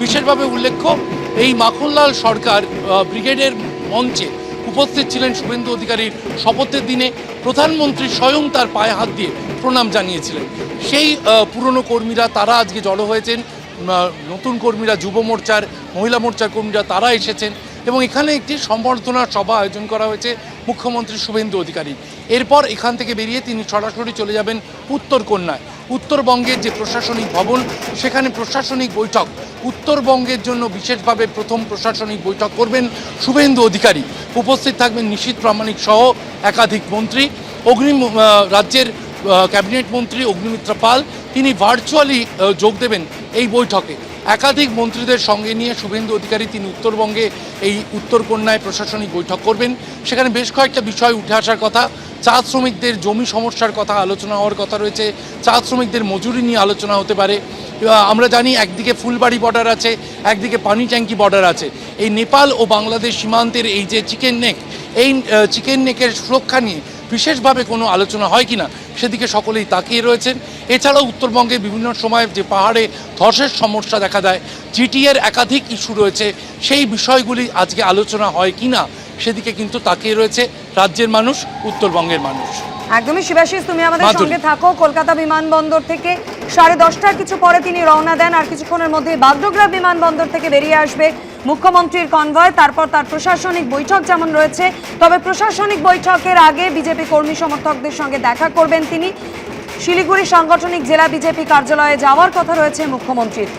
বিশেষভাবে উল্লেখ্য, এই মাখনলাল সরকার ব্রিগেডের মঞ্চে উপস্থিত ছিলেন শুভেন্দু অধিকারীর শপথের দিনে। প্রধানমন্ত্রী স্বয়ং তার পায়ে হাত দিয়ে প্রণাম জানিয়েছিলেন। সেই পুরনো কর্মীরা তারা আজকে জড়ো হয়েছেন, নতুন কর্মীরা, যুব মোর্চার, মহিলা মোর্চার কর্মীরা তারা এসেছেন এবং এখানে একটি সম্বর্ধনা সভা আয়োজন করা হয়েছে মুখ্যমন্ত্রী শুভেন্দু অধিকারী। এরপর এখান থেকে বেরিয়ে তিনি সরাসরি চলে যাবেন উত্তরকন্যায়। উত্তরবঙ্গের যে প্রশাসনিক ভবন, সেখানে প্রশাসনিক বৈঠক, উত্তরবঙ্গের জন্য বিশেষভাবে প্রথম প্রশাসনিক বৈঠক করবেন শুভেন্দু অধিকারী। উপস্থিত থাকবেন নিশীথ প্রামাণিক সহ একাধিক মন্ত্রী। রাজ্যের ক্যাবিনেট মন্ত্রী অগ্নিমিত্রা পাল তিনি ভার্চুয়ালি যোগ দেবেন এই বৈঠকে। একাধিক মন্ত্রীদের সঙ্গে নিয়ে শুভেন্দু অধিকারী তিনি উত্তরবঙ্গে এই উত্তরকন্যায় প্রশাসনিক বৈঠক করবেন। সেখানে বেশ কয়েকটা বিষয় উঠে আসার কথা। চা শ্রমিকদের জমি সমস্যার কথা আলোচনা হওয়ার কথা রয়েছে, চা শ্রমিকদের মজুরি নিয়ে আলোচনা হতে পারে। আমরা জানি একদিকে ফুলবাড়ি বর্ডার আছে, একদিকে পানি ট্যাঙ্কি বর্ডার আছে। এই নেপাল ও বাংলাদেশ সীমান্তের এই যে চিকেন নেক, এই চিকেন নেকের সুরক্ষা নিয়ে বিশেষভাবে কোনো আলোচনা হয় কিনা সেদিকে সকলেই তাকিয়ে রয়েছেন। এছাড়াও উত্তরবঙ্গে বিভিন্ন সময় যে পাহাড়ে ধসের সমস্যা দেখা দেয়, জিটিএর একাধিক ইস্যু রয়েছে, সেই বিষয়গুলি আজকে আলোচনা হয় কিনা সেদিকে কিন্তু তাকিয়ে রয়েছে রাজ্যের মানুষ, উত্তরবঙ্গের মানুষ। একদমই শিবাশিস, তুমি আমাদের সঙ্গে থাকো। কলকাতা বিমানবন্দর থেকে 10:30টার কিছু পরে তিনি রওনা দেন, আর কিছুক্ষণের মধ্যে বাগডোগরা বিমানবন্দর থেকে বেরিয়ে আসবে মুখ্যমন্ত্রীর কনভয়। তারপর তার প্রশাসনিক বৈঠক যেমন রয়েছে, তবে প্রশাসনিক বৈঠকের আগে বিজেপি কর্মী সমর্থকদের সঙ্গে দেখা করবেন তিনি। শিলিগুড়ি সাংগঠনিক জেলা বিজেপি কার্যালয়ে যাওয়ার কথা রয়েছে মুখ্যমন্ত্রীর।